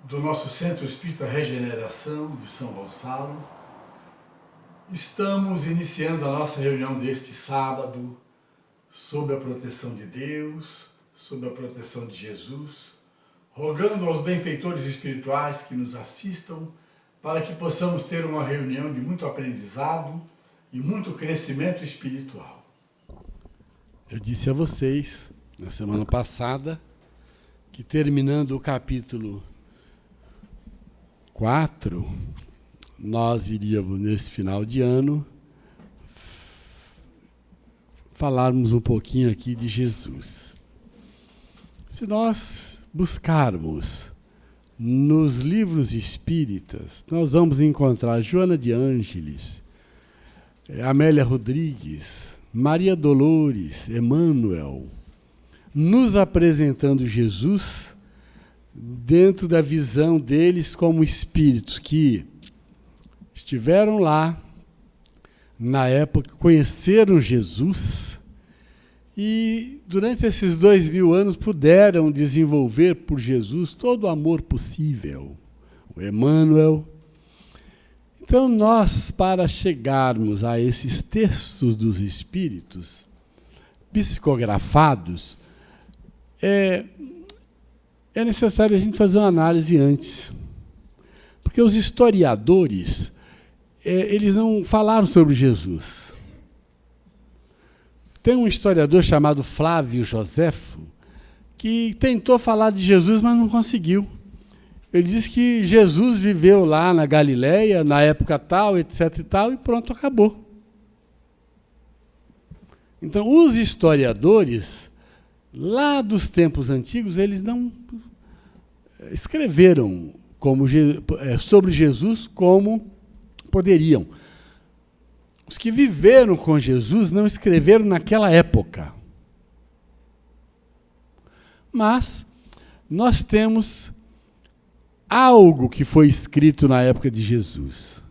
do nosso Centro Espírita Regeneração de São Gonçalo. Estamos iniciando a nossa reunião deste sábado sob a proteção de Deus, sob a proteção de Jesus, rogando aos benfeitores espirituais que nos assistam para que possamos ter uma reunião de muito aprendizado e muito crescimento espiritual. Eu disse a vocês, na semana passada, que terminando o capítulo 4, nós iríamos, nesse final de ano, falarmos um pouquinho aqui de Jesus. Se nós buscarmos nos livros espíritas, nós vamos encontrar Joana de Ângeles, Amélia Rodrigues, Maria Dolores, Emmanuel, nos apresentando Jesus dentro da visão deles como espíritos que estiveram lá na época, conheceram Jesus e durante esses 2000 anos puderam desenvolver por Jesus todo o amor possível, o Emmanuel. Então nós, para chegarmos a esses textos dos espíritos psicografados, é necessário a gente fazer uma análise antes. Porque os historiadores, eles não falaram sobre Jesus. Tem um historiador chamado Flávio Joséfo, que tentou falar de Jesus, mas não conseguiu. Ele disse que Jesus viveu lá na Galileia, na época tal, etc. e tal, e pronto, acabou. Então, os historiadores, lá dos tempos antigos, eles não escreveram sobre Jesus como poderiam. Os que viveram com Jesus não escreveram naquela época. Mas nós temos algo que foi escrito na época de Jesus,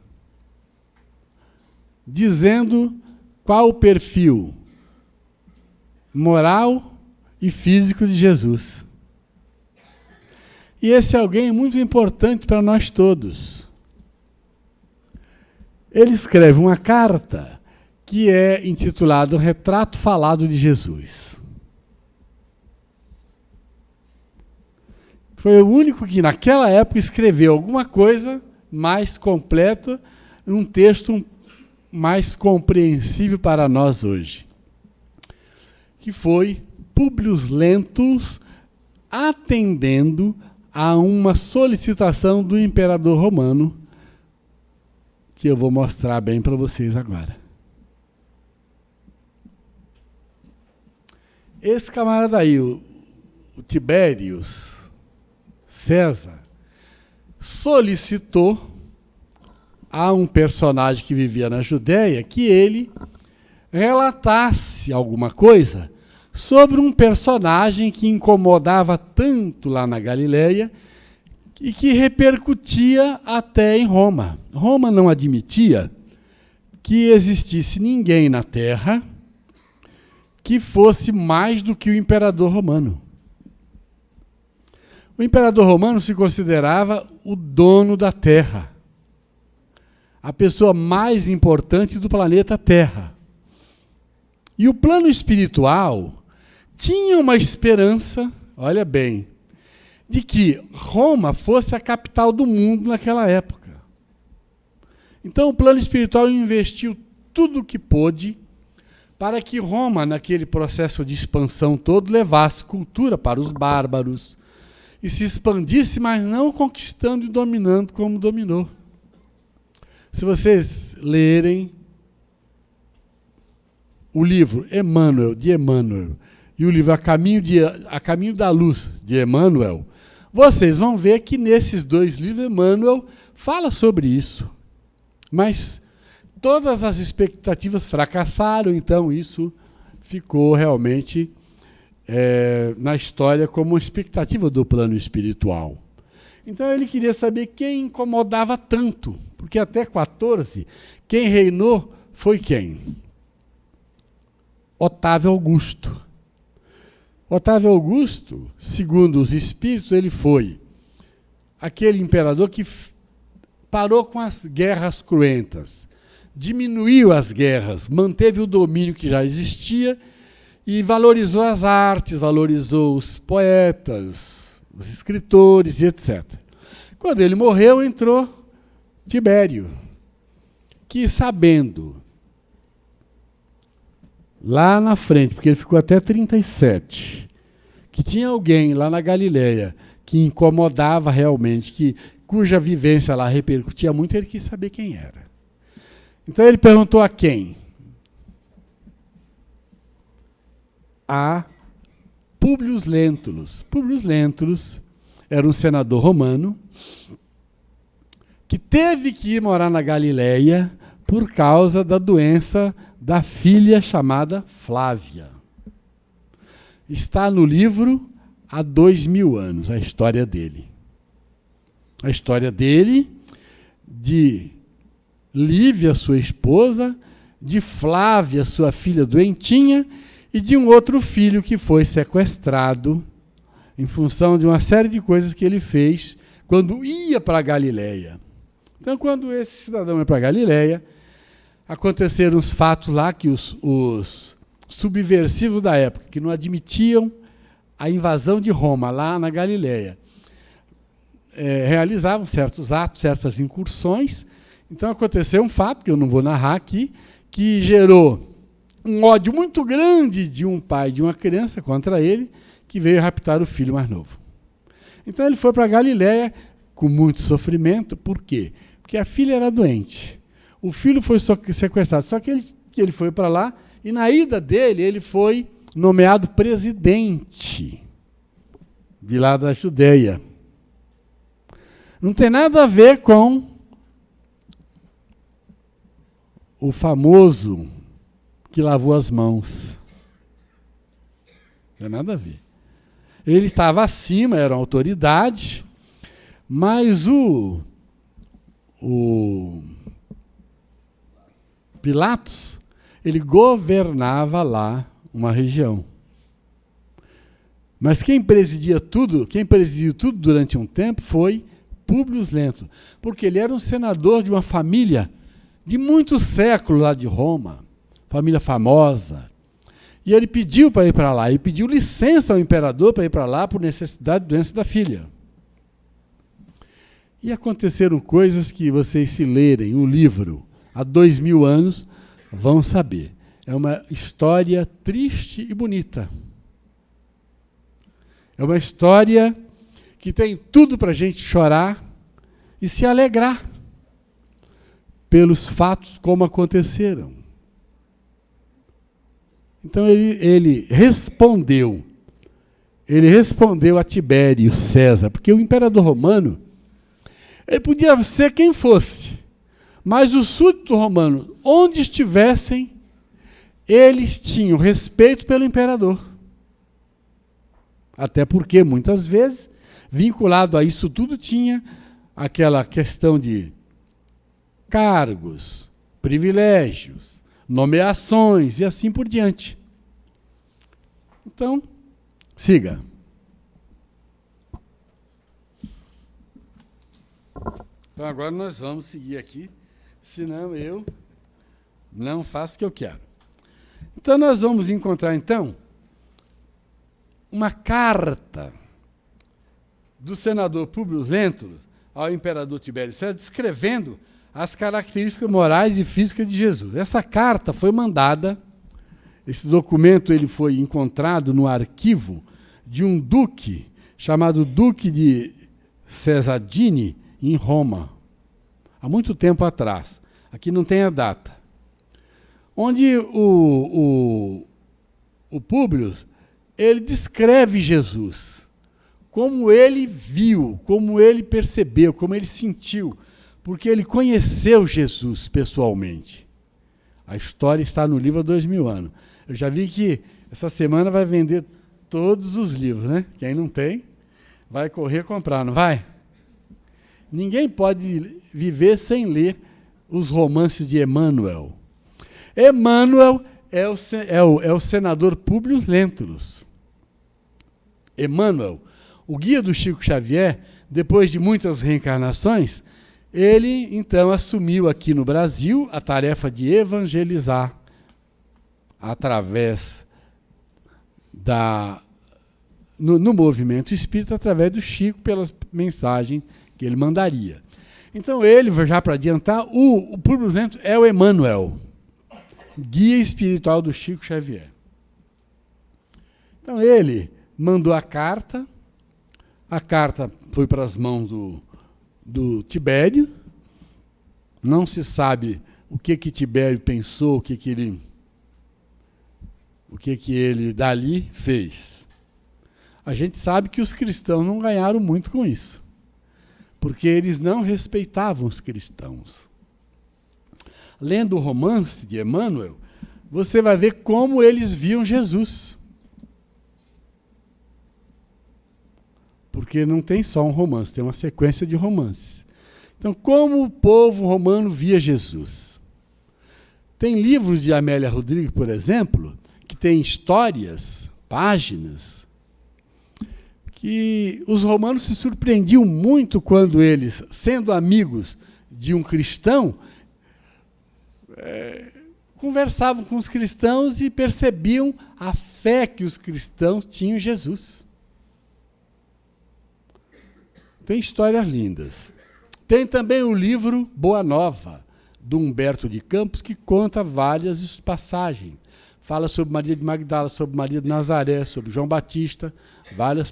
dizendo qual o perfil moral e físico de Jesus. E esse alguém é muito importante para nós todos. Ele escreve uma carta que é intitulada Retrato Falado de Jesus. Foi o único que naquela época escreveu alguma coisa mais completa, um texto mais compreensível para nós hoje, que foi Públio Lentulus atendendo a uma solicitação do imperador romano, que eu vou mostrar bem para vocês agora. Esse camarada aí, o Tibérius César, solicitou a um personagem que vivia na Judéia que ele relatasse alguma coisa sobre um personagem que incomodava tanto lá na Galileia e que repercutia até em Roma. Roma não admitia que existisse ninguém na Terra que fosse mais do que o imperador romano. O imperador romano se considerava o dono da Terra, a pessoa mais importante do planeta Terra. E o plano espiritual tinha uma esperança, olha bem, de que Roma fosse a capital do mundo naquela época. Então o plano espiritual investiu tudo o que pôde para que Roma, naquele processo de expansão todo, levasse cultura para os bárbaros e se expandisse, mas não conquistando e dominando como dominou. Se vocês lerem o livro Emmanuel, de Emmanuel, e o livro A Caminho da Luz, de Emmanuel, vocês vão ver que nesses dois livros Emmanuel fala sobre isso. Mas todas as expectativas fracassaram, então isso ficou realmente na história como uma expectativa do plano espiritual. Então ele queria saber quem incomodava tanto, porque até 14, quem reinou foi quem? Otávio Augusto. Otávio Augusto, segundo os espíritos, ele foi aquele imperador que parou com as guerras cruentas, diminuiu as guerras, manteve o domínio que já existia e valorizou as artes, valorizou os poetas, os escritores e etc. Quando ele morreu, entrou Tibério, que sabendo, lá na frente, porque ele ficou até 37, que tinha alguém lá na Galileia que incomodava realmente, cuja vivência lá repercutia muito, ele quis saber quem era. Então ele perguntou a quem? A Públio Lentulus. Públio Lentulus era um senador romano que teve que ir morar na Galileia por causa da doença da filha chamada Flávia. Está no livro há 2000 anos, a história dele. A história dele, de Lívia, sua esposa, de Flávia, sua filha doentinha, e de um outro filho que foi sequestrado em função de uma série de coisas que ele fez quando ia para a Galileia. Então, quando esse cidadão ia para a Galileia, aconteceram uns fatos lá que os subversivos da época, que não admitiam a invasão de Roma lá na Galileia, realizavam certos atos, certas incursões. Então aconteceu um fato, que eu não vou narrar aqui, que gerou um ódio muito grande de um pai e de uma criança contra ele, que veio raptar o filho mais novo. Então ele foi para a Galileia com muito sofrimento. Por quê? Porque a filha era doente. O filho foi sequestrado, só que ele foi para lá, e na ida dele, ele foi nomeado presidente de lá da Judeia. Não tem nada a ver com o famoso que lavou as mãos. Não tem nada a ver. Ele estava acima, era uma autoridade, mas o Pilatos, ele governava lá uma região. Mas quem presidiu tudo durante um tempo foi Públio Lentulus, porque ele era um senador de uma família de muitos séculos lá de Roma, família famosa. E ele pediu para ir para lá, e pediu licença ao imperador para ir para lá por necessidade de doença da filha. E aconteceram coisas que vocês, se lerem o livro há 2000 anos, vão saber. É uma história triste e bonita. É uma história que tem tudo para a gente chorar e se alegrar pelos fatos como aconteceram. Então ele respondeu a Tibério César, porque o imperador romano, ele podia ser quem fosse, mas os súditos romanos, onde estivessem, eles tinham respeito pelo imperador. Até porque, muitas vezes, vinculado a isso tudo, tinha aquela questão de cargos, privilégios, nomeações e assim por diante. Então, siga. Então, agora nós vamos seguir aqui, senão eu não faço o que eu quero. Então, nós vamos encontrar, então, uma carta do senador Públio Lentulus ao imperador Tibério César, descrevendo as características morais e físicas de Jesus. Essa carta foi mandada, esse documento ele foi encontrado no arquivo de um duque, chamado Duque de Cesadini, em Roma, há muito tempo atrás. Aqui não tem a data. Onde o Públio, ele descreve Jesus, como ele viu, como ele percebeu, como ele sentiu, porque ele conheceu Jesus pessoalmente. A história está no livro há 2000 anos. Eu já vi que essa semana vai vender todos os livros, né? Quem não tem, vai correr comprar, não vai? Ninguém pode viver sem ler os romances de Emmanuel. Emmanuel é o senador Públio Lentulus. Emmanuel, o guia do Chico Xavier, depois de muitas reencarnações, ele então assumiu aqui no Brasil a tarefa de evangelizar através no movimento espírita, através do Chico, pelas mensagens que ele mandaria. Então ele, já para adiantar, o Públio Lento é o Emmanuel, guia espiritual do Chico Xavier. Então ele mandou a carta foi para as mãos do Tibério, não se sabe o que Tibério pensou, o que ele dali fez. A gente sabe que os cristãos não ganharam muito com isso, porque eles não respeitavam os cristãos. Lendo o romance de Emmanuel, você vai ver como eles viam Jesus. Porque não tem só um romance, tem uma sequência de romances. Então, como o povo romano via Jesus? Tem livros de Amélia Rodrigues, por exemplo, que tem histórias, páginas, que os romanos se surpreendiam muito quando eles, sendo amigos de um cristão, conversavam com os cristãos e percebiam a fé que os cristãos tinham em Jesus. Tem histórias lindas. Tem também o livro Boa Nova, do Humberto de Campos, que conta várias passagens. Fala sobre Maria de Magdala, sobre Maria de Nazaré, sobre João Batista, vários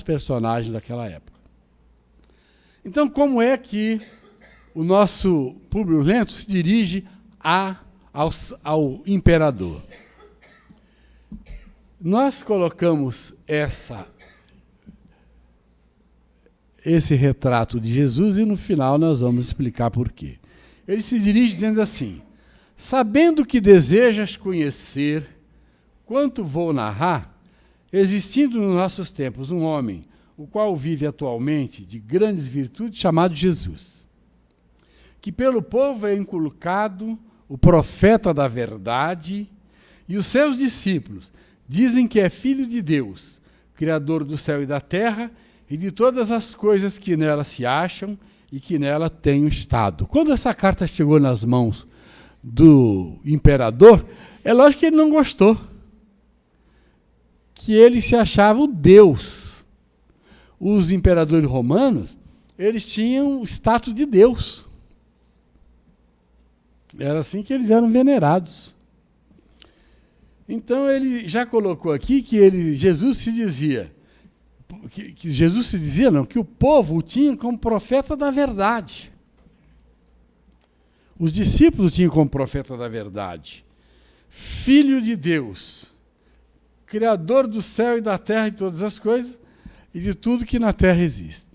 personagens daquela época. Então, como é que o nosso Públio Lento se dirige ao imperador? Nós colocamos esse retrato de Jesus e no final nós vamos explicar por quê. Ele se dirige dizendo assim: sabendo que desejas conhecer quanto vou narrar, existindo nos nossos tempos um homem, o qual vive atualmente de grandes virtudes, chamado Jesus, que pelo povo é inculcado o profeta da verdade, e os seus discípulos dizem que é filho de Deus, criador do céu e da terra, e de todas as coisas que nela se acham e que nela têm estado. Quando essa carta chegou nas mãos do imperador, é lógico que ele não gostou, que ele se achava o Deus. Os imperadores romanos, eles tinham o status de Deus. Era assim que eles eram venerados. Então ele já colocou aqui que Jesus se dizia, que o povo o tinha como profeta da verdade. Os discípulos o tinham como profeta da verdade. Filho de Deus, criador do céu e da terra e todas as coisas, e de tudo que na terra existe.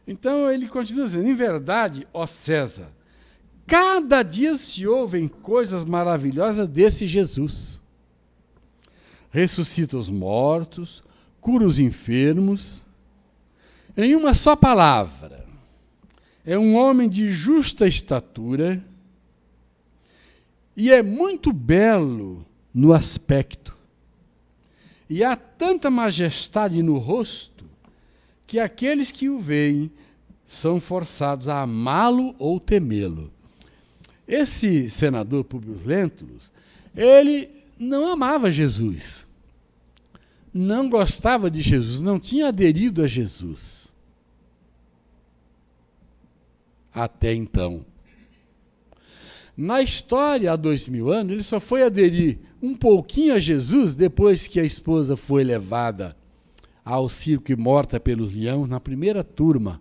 Então ele continua dizendo: em verdade, ó César, cada dia se ouvem coisas maravilhosas desse Jesus. Ressuscita os mortos, cura os enfermos. Em uma só palavra, é um homem de justa estatura e é muito belo no aspecto. E há tanta majestade no rosto que aqueles que o veem são forçados a amá-lo ou temê-lo. Esse senador Públio Lentulus, ele não amava Jesus, não gostava de Jesus, não tinha aderido a Jesus. Até então. Na história, há 2000 anos, ele só foi aderir um pouquinho a Jesus depois que a esposa foi levada ao circo e morta pelos leões, na primeira turma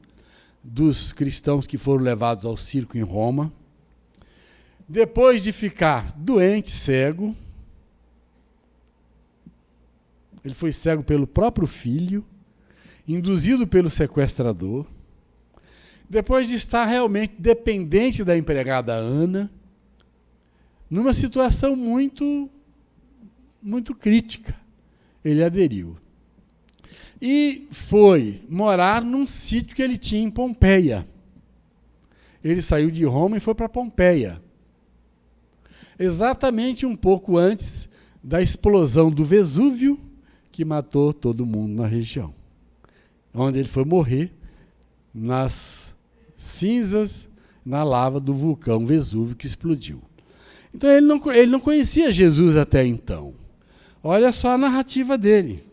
dos cristãos que foram levados ao circo em Roma. Depois de ficar doente, cego, ele foi cego pelo próprio filho, induzido pelo sequestrador. Depois de estar realmente dependente da empregada Ana, numa situação muito crítica, ele aderiu. E foi morar num sítio que ele tinha em Pompeia. Ele saiu de Roma e foi para Pompeia. Exatamente um pouco antes da explosão do Vesúvio, que matou todo mundo na região. onde ele foi morrer nas cinzas, na lava do vulcão Vesúvio que explodiu. Então ele não conhecia Jesus até então. Olha só a narrativa dele.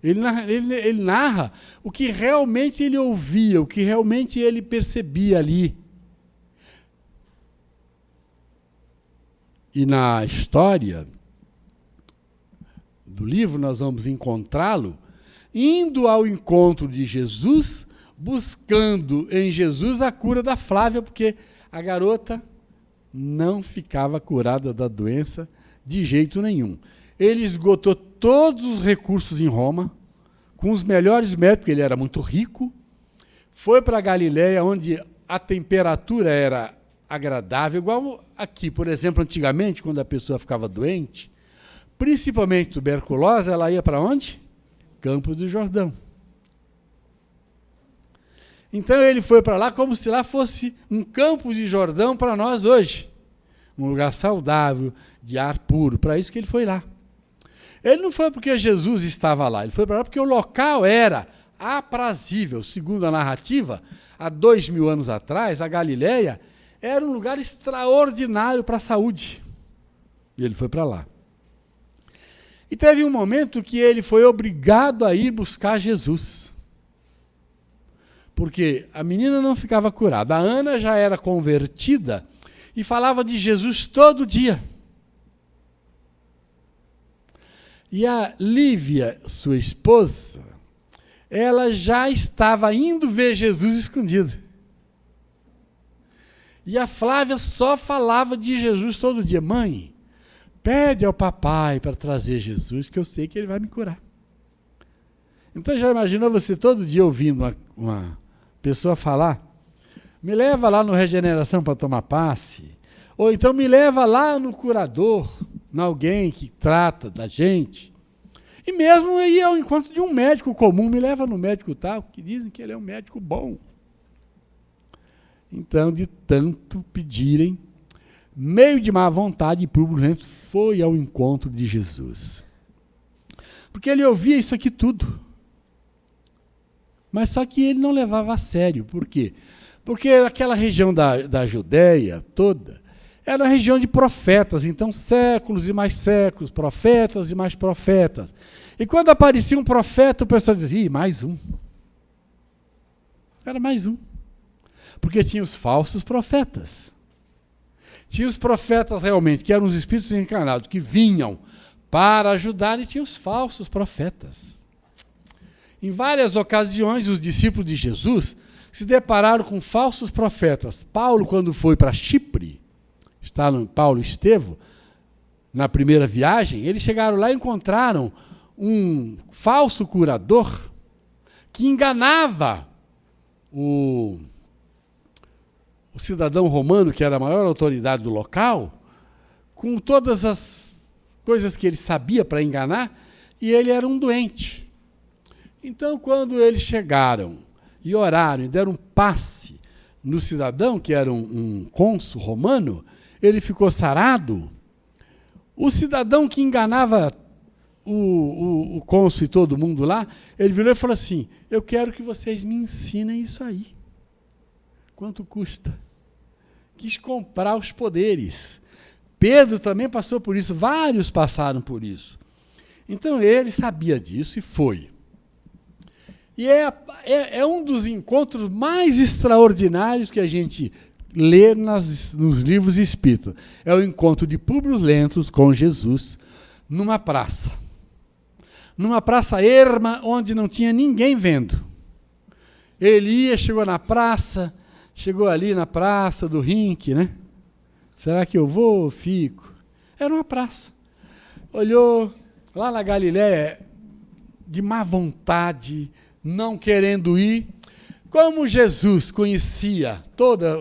Ele narra o que realmente ele ouvia, o que realmente ele percebia ali. E na história do livro nós vamos encontrá-lo indo ao encontro de Jesus, buscando em Jesus a cura da Flávia, porque a garota não ficava curada da doença de jeito nenhum. Ele esgotou todos os recursos em Roma, com os melhores médicos, porque ele era muito rico, foi para a Galiléia, onde a temperatura era agradável, igual aqui, por exemplo, antigamente, quando a pessoa ficava doente, principalmente tuberculose, ela ia para onde? Campos do Jordão. Então ele foi para lá como se lá fosse um campo de Jordão para nós hoje. Um lugar saudável, de ar puro. Para isso que ele foi lá. Ele não foi porque Jesus estava lá, ele foi para lá porque o local era aprazível. Segundo a narrativa, há 2000 anos atrás, a Galiléia era um lugar extraordinário para a saúde. E ele foi para lá. E teve um momento que ele foi obrigado a ir buscar Jesus. Porque a menina não ficava curada. A Ana já era convertida e falava de Jesus todo dia. E a Lívia, sua esposa, ela já estava indo ver Jesus escondido. E a Flávia só falava de Jesus todo dia. Mãe, pede ao papai para trazer Jesus, que eu sei que ele vai me curar. Então já imaginou você todo dia ouvindo uma pessoa falar, me leva lá no Regeneração para tomar passe, ou então me leva lá no curador, em alguém que trata da gente. E mesmo ir ao encontro de um médico comum, me leva no médico tal, que dizem que ele é um médico bom. Então, de tanto pedirem, meio de má vontade e Públio Lentulus foi ao encontro de Jesus. Porque ele ouvia isso aqui tudo. Mas só que ele não levava a sério. Por quê? Porque aquela região da Judéia toda era a região de profetas. Então, séculos e mais séculos, profetas e mais profetas. E quando aparecia um profeta, o pessoal dizia, ih, mais um. Era mais um. Porque tinha os falsos profetas. Tinha os profetas realmente, que eram os espíritos encarnados, que vinham para ajudar, e tinha os falsos profetas. Em várias ocasiões, os discípulos de Jesus se depararam com falsos profetas. Paulo, quando foi para Chipre, está no Paulo e Estevão, na primeira viagem, eles chegaram lá e encontraram um falso curador que enganava o cidadão romano, que era a maior autoridade do local, com todas as coisas que ele sabia para enganar, e ele era um doente. Então, quando eles chegaram e oraram e deram um passe no cidadão, que era um cônsul romano, ele ficou sarado. O cidadão que enganava o cônsul e todo mundo lá, ele virou e falou assim, eu quero que vocês me ensinem isso aí. Quanto custa? Quis comprar os poderes. Pedro também passou por isso, vários passaram por isso. Então ele sabia disso e foi. E é um dos encontros mais extraordinários que a gente lê nos livros espíritas. É o encontro de Públio Lentulus com Jesus numa praça. Numa praça erma, onde não tinha ninguém vendo. Ele ia, chegou na praça, chegou ali na praça do Rink, né? Será que eu vou ou fico? Era uma praça. Olhou lá na Galiléia, de má vontade, não querendo ir. Como Jesus conhecia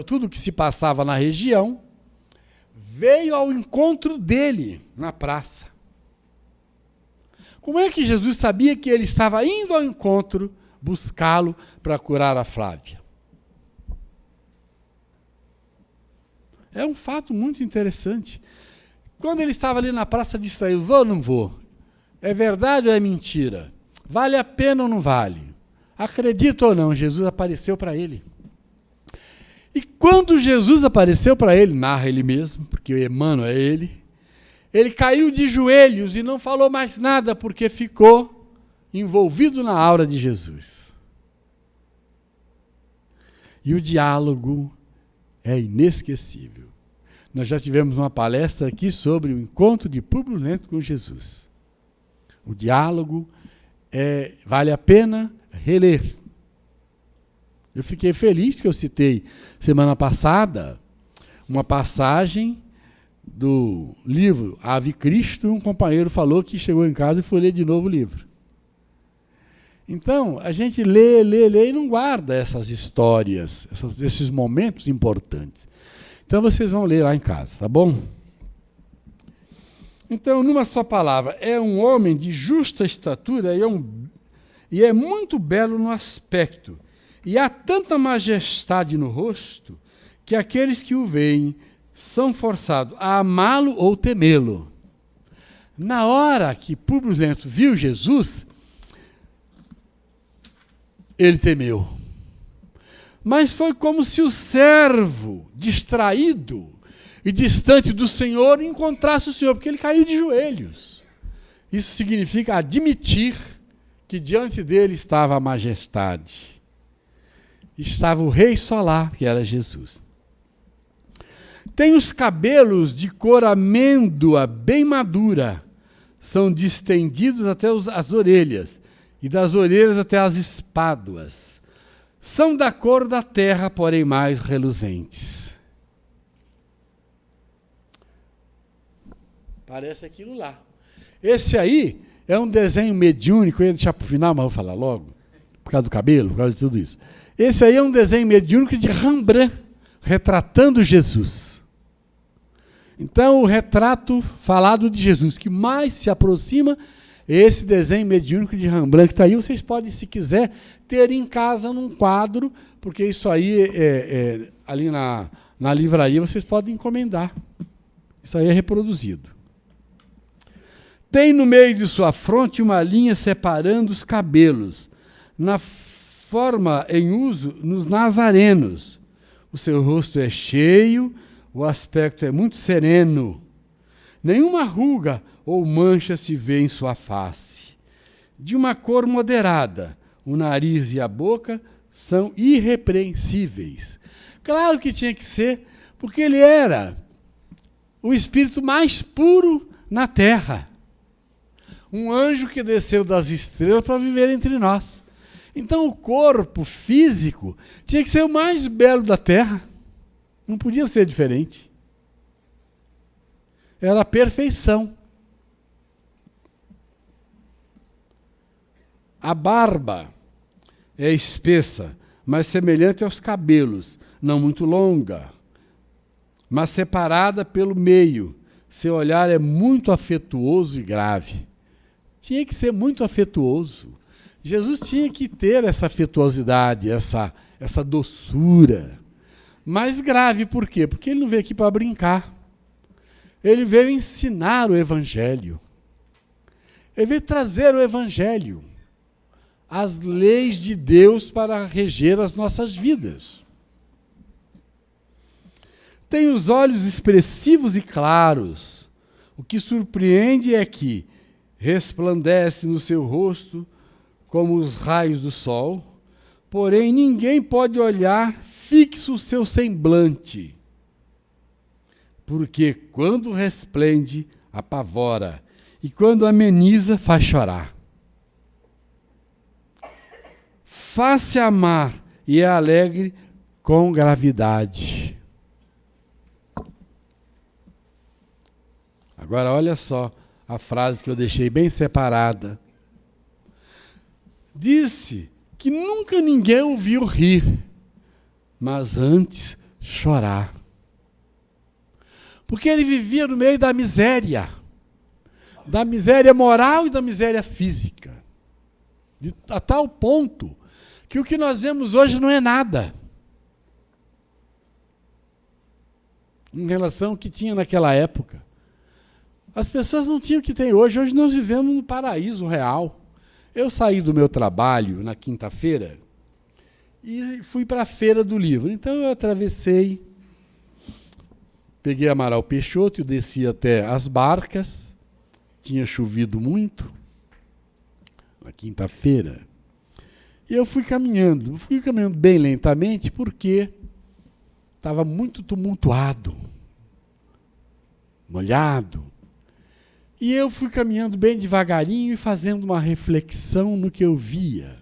tudo que se passava na região, veio ao encontro dele na praça. Como é que Jesus sabia que ele estava indo ao encontro buscá-lo para curar a Flávia? É um fato muito interessante. Quando ele estava ali na praça distraído, vou ou não vou? É verdade ou é mentira? Vale a pena ou não vale? Acredita ou não, Jesus apareceu para ele. E quando Jesus apareceu para ele, narra ele mesmo, porque o Emmanuel é ele caiu de joelhos e não falou mais nada, porque ficou envolvido na aura de Jesus. E o diálogo é inesquecível. Nós já tivemos uma palestra aqui sobre o encontro de Públio Lento com Jesus. O diálogo vale a pena reler. Eu fiquei feliz que eu citei semana passada uma passagem do livro Ave Cristo, um companheiro falou que chegou em casa e foi ler de novo o livro. Então, a gente lê e não guarda essas histórias, esses momentos importantes. Então, vocês vão ler lá em casa, tá bom? Então, numa só palavra, é um homem de justa estatura e é muito belo no aspecto. E há tanta majestade no rosto que aqueles que o veem são forçados a amá-lo ou temê-lo. Na hora que Públio Lento viu Jesus, ele temeu. Mas foi como se o servo, distraído e distante do Senhor, encontrasse o Senhor, porque ele caiu de joelhos. Isso significa admitir que diante dele estava a majestade. Estava o Rei solar, que era Jesus. Tem os cabelos de cor amêndoa bem madura, são distendidos até as orelhas, e das orelhas até as espáduas. São da cor da terra, porém mais reluzentes. Parece aquilo lá. Esse aí é um desenho mediúnico, eu ia deixar para o final, mas vou falar logo, por causa do cabelo, por causa de tudo isso. Esse aí é um desenho mediúnico de Rembrandt, retratando Jesus. Então, o retrato falado de Jesus, que mais se aproxima, é esse desenho mediúnico de Rembrandt, que está aí. Vocês podem, se quiser, ter em casa num quadro, porque isso aí, ali na livraria, vocês podem encomendar. Isso aí é reproduzido. Tem no meio de sua fronte uma linha separando os cabelos, na forma em uso nos nazarenos. O seu rosto é cheio, o aspecto é muito sereno. Nenhuma ruga ou mancha se vê em sua face. De uma cor moderada, o nariz e a boca são irrepreensíveis. Claro que tinha que ser, porque ele era o espírito mais puro na terra. Um anjo que desceu das estrelas para viver entre nós. Então o corpo físico tinha que ser o mais belo da terra. Não podia ser diferente. Era a perfeição. A barba é espessa, mas semelhante aos cabelos, não muito longa, mas separada pelo meio. Seu olhar é muito afetuoso e grave. Tinha que ser muito afetuoso. Jesus tinha que ter essa afetuosidade, essa doçura. Mas grave, por quê? Porque ele não veio aqui para brincar. Ele veio ensinar o Evangelho. Ele veio trazer o Evangelho. As leis de Deus para reger as nossas vidas. Tem os olhos expressivos e claros. O que surpreende é que resplandece no seu rosto como os raios do sol, porém ninguém pode olhar fixo o seu semblante, porque quando resplende, apavora, e quando ameniza, faz chorar. Faz-se amar e é alegre com gravidade. Agora olha só a frase que eu deixei bem separada. Disse que nunca ninguém ouviu rir, mas antes chorar. Porque ele vivia no meio da miséria moral e da miséria física. A tal ponto que o que nós vemos hoje não é nada em relação ao que tinha naquela época. As pessoas não tinham o que tem hoje. Hoje nós vivemos no paraíso real. Eu saí do meu trabalho na quinta-feira e fui para a Feira do Livro. Então eu atravessei, peguei Amaral Peixoto e desci até as Barcas. Tinha chovido muito na quinta-feira. E eu fui caminhando bem lentamente porque estava muito tumultuado, molhado. E eu fui caminhando bem devagarinho e fazendo uma reflexão no que eu via.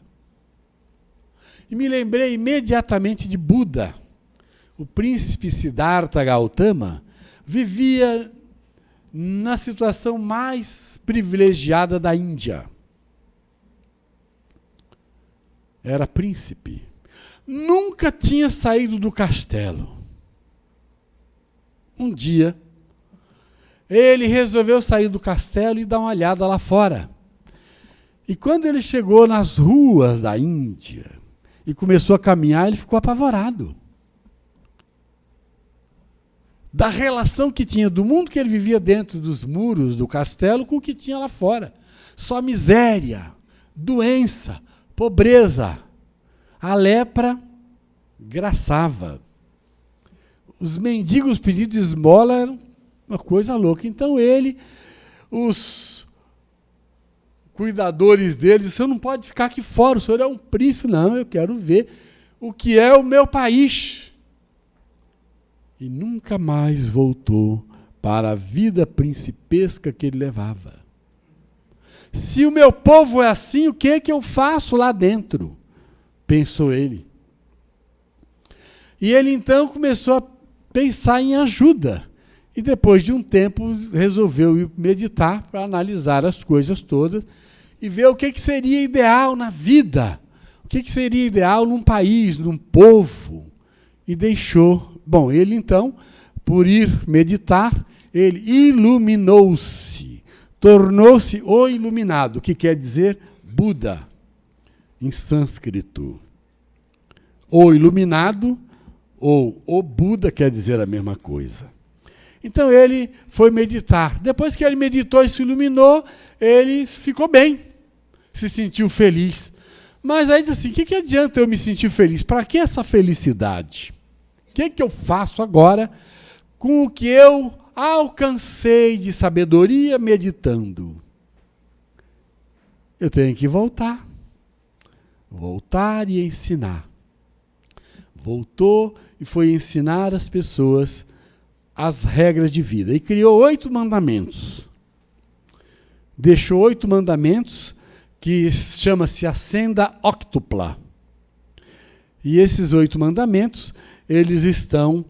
E me lembrei imediatamente de Buda. O príncipe Siddhartha Gautama vivia na situação mais privilegiada da Índia. Era príncipe. Nunca tinha saído do castelo. Um dia, ele resolveu sair do castelo e dar uma olhada lá fora. E quando ele chegou nas ruas da Índia e começou a caminhar, ele ficou apavorado. Da relação que tinha do mundo que ele vivia dentro dos muros do castelo com o que tinha lá fora. Só miséria, doença, pobreza. A lepra graçava. Os mendigos pedindo esmola eram uma coisa louca. Então os cuidadores dele disseram, não pode ficar aqui fora, o senhor é um príncipe. Não, eu quero ver o que é o meu país. E nunca mais voltou para a vida principesca que ele levava. Se o meu povo é assim, o que é que eu faço lá dentro? Pensou ele. E ele então começou a pensar em ajuda. E depois de um tempo resolveu ir meditar para analisar as coisas todas e ver o que seria ideal na vida. O que seria ideal num país, num povo. E deixou. Bom, ele então, por ir meditar, ele iluminou-se. Tornou-se o iluminado, que quer dizer Buda, em sânscrito. O iluminado ou o Buda quer dizer a mesma coisa. Então ele foi meditar. Depois que ele meditou e se iluminou, ele ficou bem, se sentiu feliz. Mas aí diz assim, o que adianta eu me sentir feliz? Para que essa felicidade? O que eu faço agora com o que eu alcancei de sabedoria meditando? Eu tenho que voltar. Voltar e ensinar. Voltou e foi ensinar as pessoas as regras de vida. E criou 8 mandamentos. Deixou 8 mandamentos que chama-se a senda óctupla. E esses 8 mandamentos, eles estão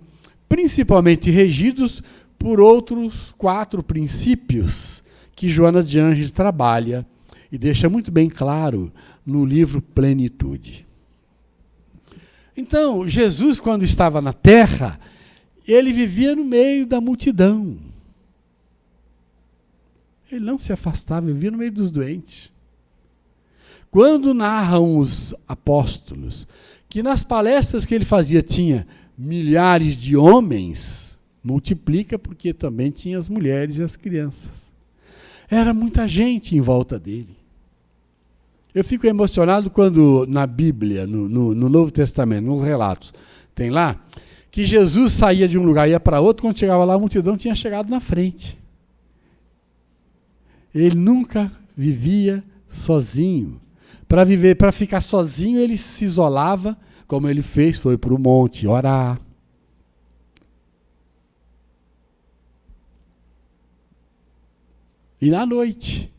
principalmente regidos por outros 4 princípios que Joana de Ângeles trabalha e deixa muito bem claro no livro Plenitude. Então, Jesus, quando estava na Terra, ele vivia no meio da multidão. Ele não se afastava, ele vivia no meio dos doentes. Quando narram os apóstolos que nas palestras que ele fazia tinha milhares de homens, multiplica porque também tinha as mulheres e as crianças. Era muita gente em volta dele. Eu fico emocionado quando na Bíblia, no Novo Testamento, nos relatos, tem lá que Jesus saía de um lugar e ia para outro, quando chegava lá a multidão tinha chegado na frente. Ele nunca vivia sozinho. Para ficar sozinho, ele se isolava, como ele fez, foi para o monte orar. E na noite,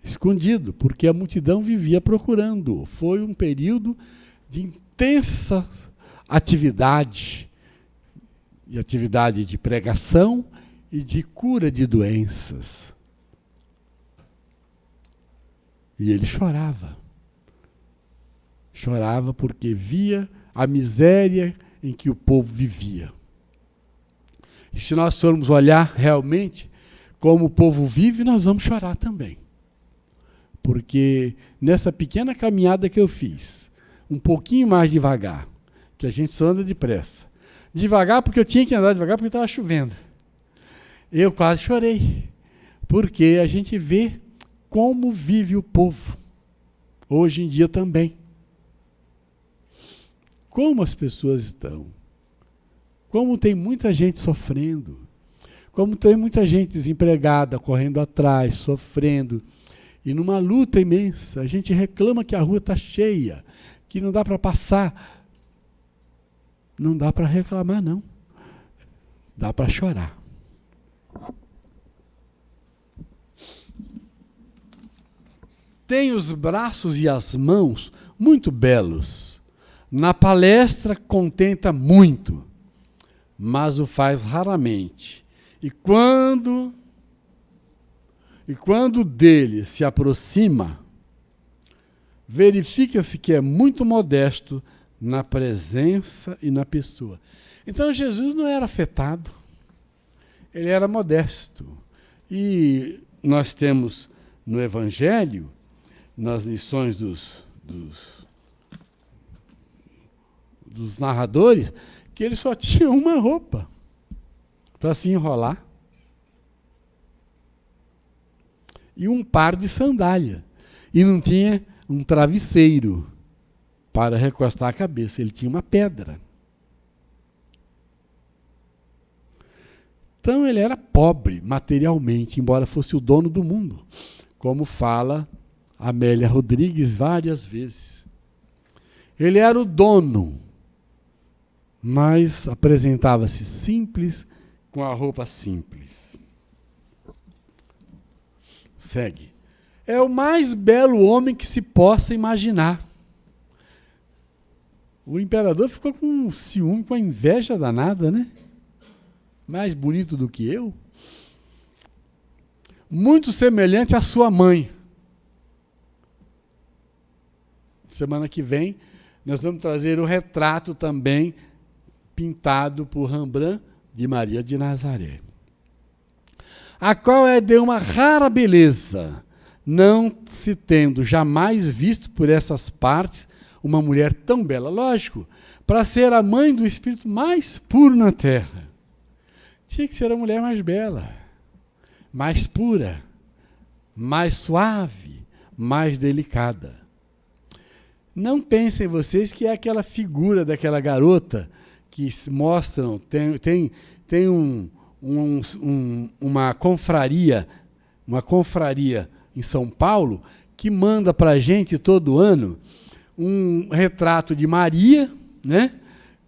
escondido, porque a multidão vivia procurando. Foi um período de intensa atividade, e atividade de pregação e de cura de doenças. E ele chorava. Chorava porque via a miséria em que o povo vivia. E se nós formos olhar realmente como o povo vive, nós vamos chorar também. Porque nessa pequena caminhada que eu fiz, um pouquinho mais devagar, que a gente só anda depressa. Devagar porque eu tinha que andar devagar porque estava chovendo. Eu quase chorei. Porque a gente vê como vive o povo. Hoje em dia também. Como as pessoas estão? Como tem muita gente sofrendo? Como tem muita gente desempregada, correndo atrás, sofrendo, e numa luta imensa. A gente reclama que a rua está cheia, que não dá para passar. Não dá para reclamar, não. Dá para chorar. Tem os braços e as mãos muito belos. Na palestra contenta muito, mas o faz raramente. E quando dele se aproxima, verifica-se que é muito modesto na presença e na pessoa. Então Jesus não era afetado, ele era modesto. E nós temos no Evangelho, nas lições dos narradores, que ele só tinha uma roupa para se enrolar e um par de sandália. E não tinha um travesseiro para recostar a cabeça, ele tinha uma pedra. Então ele era pobre materialmente, embora fosse o dono do mundo, como fala Amélia Rodrigues várias vezes. Ele era o dono, mas apresentava-se simples, com a roupa simples. Segue. É o mais belo homem que se possa imaginar. O imperador ficou com um ciúme, com a inveja danada, né? Mais bonito do que eu. Muito semelhante à sua mãe. Semana que vem, nós vamos trazer o retrato também pintado por Rembrandt de Maria de Nazaré. A qual é de uma rara beleza, não se tendo jamais visto por essas partes uma mulher tão bela. Lógico, para ser a mãe do espírito mais puro na terra, tinha que ser a mulher mais bela, mais pura, mais suave, mais delicada. Não pensem vocês que é aquela figura daquela garota que mostram, tem uma confraria em São Paulo que manda para a gente todo ano um retrato de Maria, né,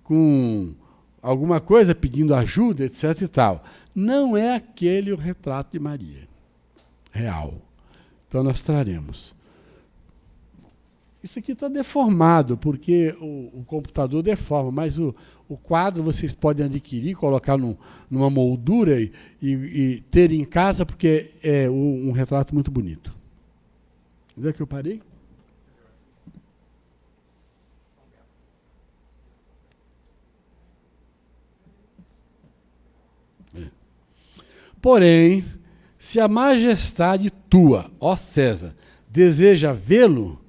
com alguma coisa pedindo ajuda, etc. e tal. Não é aquele o retrato de Maria real. Então nós traremos. Isso aqui está deformado, porque o computador deforma, mas o quadro vocês podem adquirir, colocar numa moldura e ter em casa, porque é um retrato muito bonito. Onde é que eu parei? Porém, se a majestade tua, ó César, deseja vê-lo,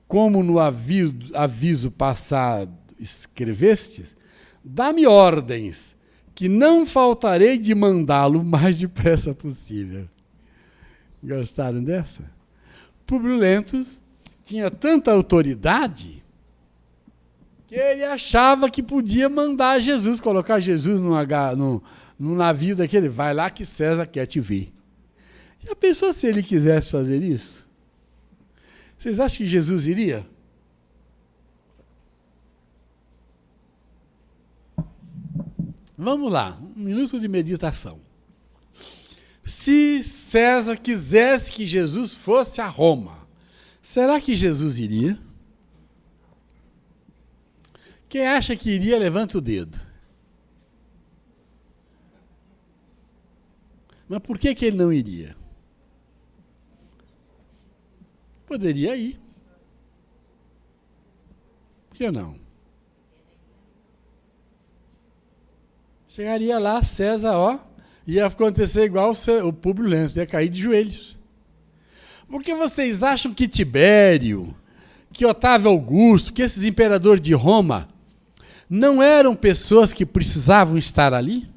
como no aviso passado escrevestes, dá-me ordens, que não faltarei de mandá-lo o mais depressa possível. Gostaram dessa? Públio Lentulus tinha tanta autoridade que ele achava que podia mandar Jesus, colocar Jesus num navio daquele, vai lá que César quer te ver. Já pensou se ele quisesse fazer isso? Vocês acham que Jesus iria? Vamos lá, um minuto de meditação. Se César quisesse que Jesus fosse a Roma, será que Jesus iria? Quem acha que iria, levanta o dedo. Mas por que ele não iria? Poderia ir. Por que não? Chegaria lá, César, ó, ia acontecer igual o Públio Lentulus, ia cair de joelhos. Por que vocês acham que Tibério, que Otávio Augusto, que esses imperadores de Roma, não eram pessoas que precisavam estar ali?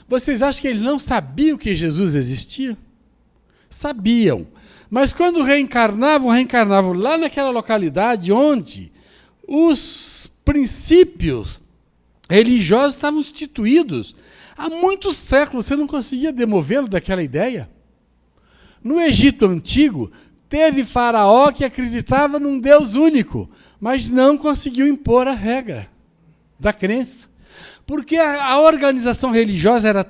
Vocês acham que eles não sabiam que Jesus existia? Sabiam, Mas quando reencarnavam lá naquela localidade onde os princípios religiosos estavam instituídos há muitos séculos. Você não conseguia demovê-lo daquela ideia. No Egito Antigo, teve faraó que acreditava num Deus único, mas não conseguiu impor a regra da crença. Porque a organização religiosa era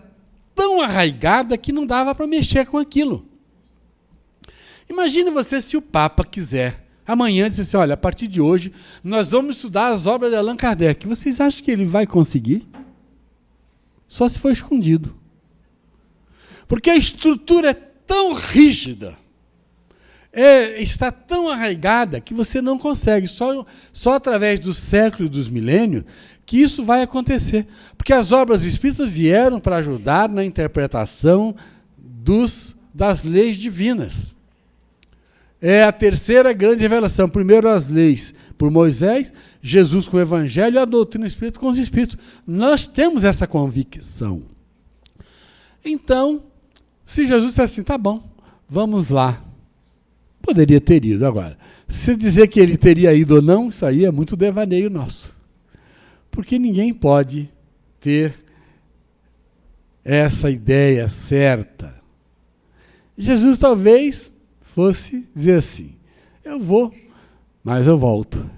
tão arraigada que não dava para mexer com aquilo. Imagine você se o Papa quiser, amanhã, dizer assim, olha, a partir de hoje, nós vamos estudar as obras de Allan Kardec. Vocês acham que ele vai conseguir? Só se for escondido. Porque a estrutura é tão rígida, está tão arraigada, que você não consegue, só através do século e dos milênios, que isso vai acontecer. Porque as obras espíritas vieram para ajudar na interpretação das leis divinas. É a terceira grande revelação. Primeiro as leis por Moisés, Jesus com o Evangelho e a doutrina espírita com os Espíritos. Nós temos essa convicção. Então, se Jesus disse assim, tá bom, vamos lá. Poderia ter ido agora. Se dizer que ele teria ido ou não, isso aí é muito devaneio nosso. Porque ninguém pode ter essa ideia certa. Jesus talvez fosse dizer assim, eu vou, mas eu volto.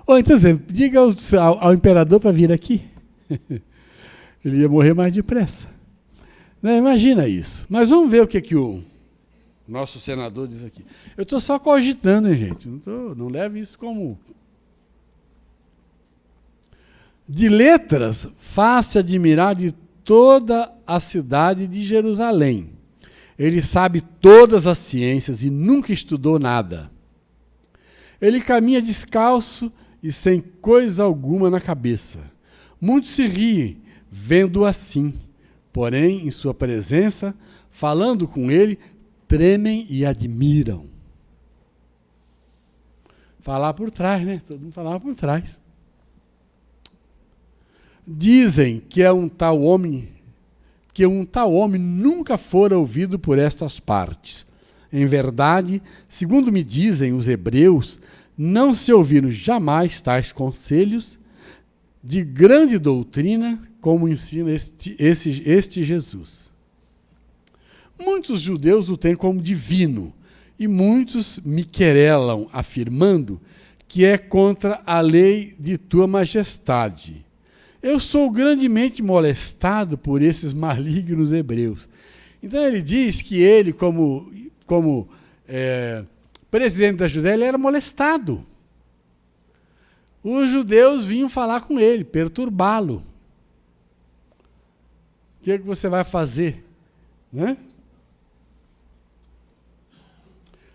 Ou então, diga ao imperador para vir aqui. Ele ia morrer mais depressa. Né? Imagina isso. Mas vamos ver o que o nosso senador diz aqui. Eu estou só cogitando, hein, gente? Não leve isso como... De letras, faz-se admirar de toda a cidade de Jerusalém. Ele sabe todas as ciências e nunca estudou nada. Ele caminha descalço e sem coisa alguma na cabeça. Muitos se riem, vendo-o assim. Porém, em sua presença, falando com ele, tremem e admiram. Falar por trás, né? Todo mundo falava por trás. Dizem que um tal homem nunca fora ouvido por estas partes. Em verdade, segundo me dizem os hebreus, não se ouviram jamais tais conselhos de grande doutrina como ensina este Jesus. Muitos judeus o têm como divino e muitos me querelam, afirmando que é contra a lei de tua majestade. Eu sou grandemente molestado por esses malignos hebreus. Então ele diz que ele, como presidente da Judéia, ele era molestado. Os judeus vinham falar com ele, perturbá-lo. O que você vai fazer? Né?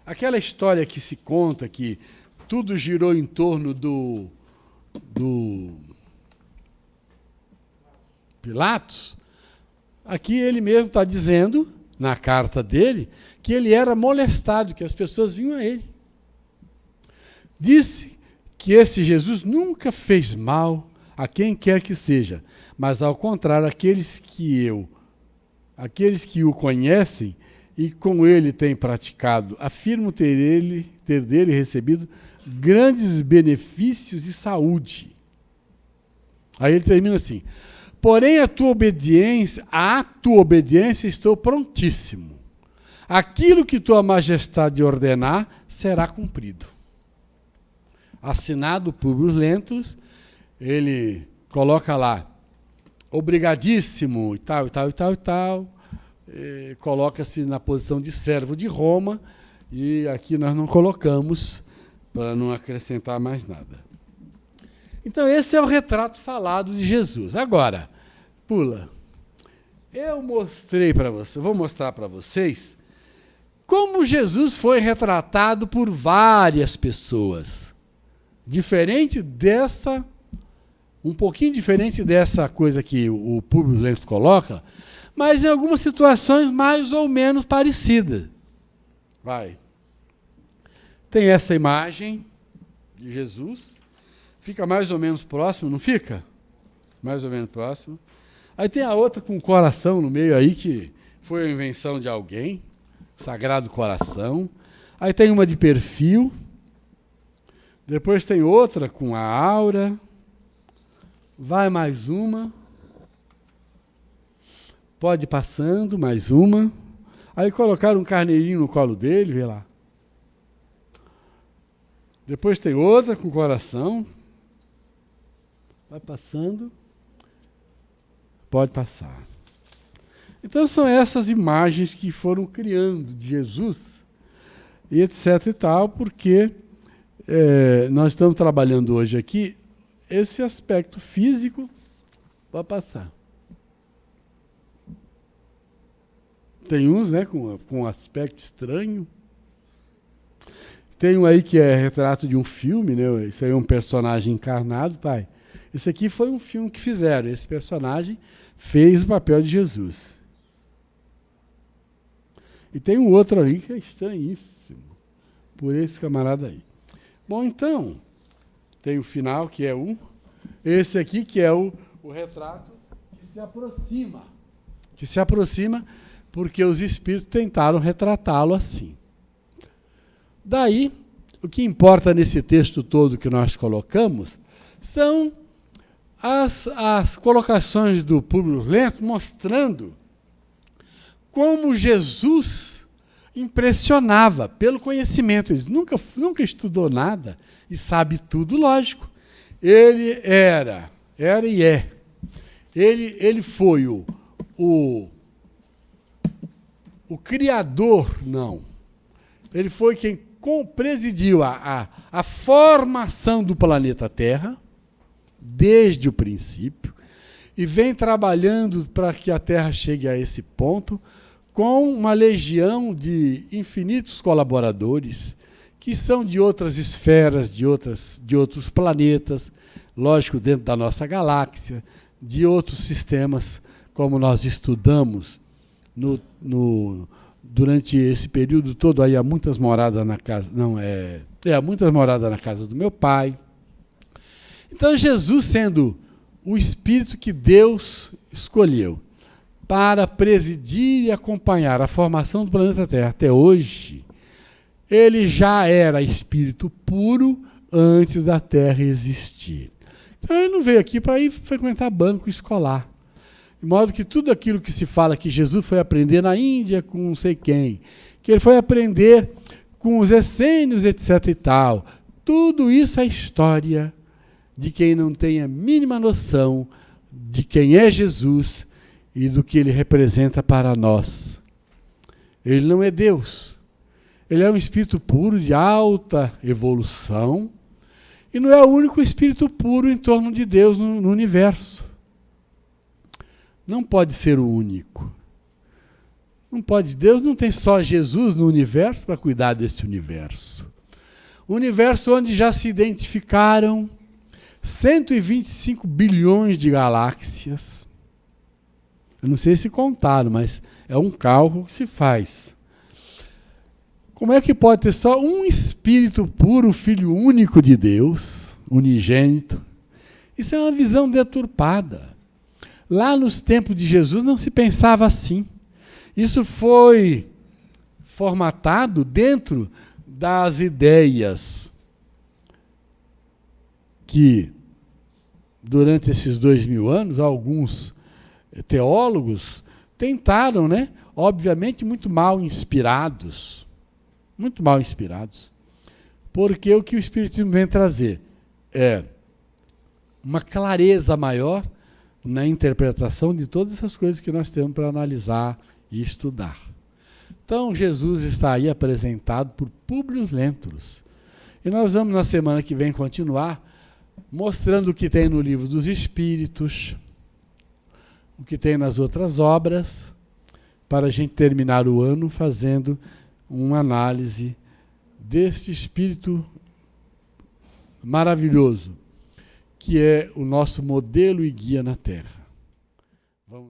Aquela história que se conta que tudo girou em torno do Pilatos, aqui ele mesmo está dizendo, na carta dele, que ele era molestado, que as pessoas vinham a ele. Disse que esse Jesus nunca fez mal a quem quer que seja, mas ao contrário, aqueles que o conhecem e com ele têm praticado, afirmo ter dele recebido grandes benefícios e saúde. Aí ele termina assim, porém à tua obediência estou prontíssimo. Aquilo que tua majestade ordenar será cumprido. Assinado Públio Lentulus, ele coloca lá, obrigadíssimo, e tal, e tal, e tal, e tal, coloca-se na posição de servo de Roma, e aqui nós não colocamos, para não acrescentar mais nada. Então esse é o retrato falado de Jesus. Agora, pula. Eu mostrei para você, vou mostrar para vocês como Jesus foi retratado por várias pessoas. Um pouquinho diferente dessa coisa que o Públio Lentulus coloca, mas em algumas situações mais ou menos parecidas. Vai. Tem essa imagem de Jesus. Fica mais ou menos próximo, não fica? Mais ou menos próximo. Aí tem a outra com o coração no meio aí, que foi a invenção de alguém. Sagrado Coração. Aí tem uma de perfil. Depois tem outra com a aura. Vai mais uma. Pode ir passando, mais uma. Aí colocaram um carneirinho no colo dele, vê lá. Depois tem outra com coração. Vai passando. Pode passar. Então são essas imagens que foram criando de Jesus, e etc e tal, porque nós estamos trabalhando hoje aqui esse aspecto físico. Vai passar. Tem uns, né, com um aspecto estranho. Tem um aí que é retrato de um filme, né? Isso aí é um personagem encarnado, pai. Esse aqui foi um filme que fizeram. Esse personagem fez o papel de Jesus. E tem um outro ali que é estranhíssimo, por esse camarada aí. Bom, então, tem o final, que é esse aqui, que é o retrato que se aproxima. Que se aproxima porque os espíritos tentaram retratá-lo assim. Daí, o que importa nesse texto todo que nós colocamos são as colocações do Públio Lento mostrando como Jesus impressionava pelo conhecimento. Ele nunca estudou nada e sabe tudo, lógico. Ele era e é. Ele foi o criador, não. Ele foi quem presidiu a formação do planeta Terra, desde o princípio, e vem trabalhando para que a Terra chegue a esse ponto, com uma legião de infinitos colaboradores, que são de outras esferas, de outros planetas, lógico, dentro da nossa galáxia, de outros sistemas, como nós estudamos durante esse período todo. Aí há muitas moradas na casa, há muitas moradas na casa do meu pai. Então, Jesus, sendo o Espírito que Deus escolheu para presidir e acompanhar a formação do planeta Terra até hoje, ele já era Espírito puro antes da Terra existir. Então, ele não veio aqui para ir frequentar banco escolar. De modo que tudo aquilo que se fala que Jesus foi aprender na Índia com não sei quem, que ele foi aprender com os essênios, etc. e tal, tudo isso é história de quem não tem a mínima noção de quem é Jesus e do que ele representa para nós. Ele não é Deus. Ele é um espírito puro de alta evolução e não é o único espírito puro em torno de Deus no universo. Não pode ser o único. Não pode. Deus não tem só Jesus no universo para cuidar desse universo. O universo onde já se identificaram 125 bilhões de galáxias. Eu não sei se contaram, mas é um cálculo que se faz. Como é que pode ter só um espírito puro, filho único de Deus, unigênito? Isso é uma visão deturpada. Lá nos tempos de Jesus não se pensava assim. Isso foi formatado dentro das ideias que, durante esses 2000 anos, alguns teólogos tentaram, né? Obviamente muito mal inspirados, porque o que o Espiritismo vem trazer é uma clareza maior na interpretação de todas essas coisas que nós temos para analisar e estudar. Então, Jesus está aí apresentado por Públio Lentulus. E nós vamos, na semana que vem, continuar mostrando o que tem no Livro dos Espíritos, o que tem nas outras obras, para a gente terminar o ano fazendo uma análise deste espírito maravilhoso, que é o nosso modelo e guia na Terra.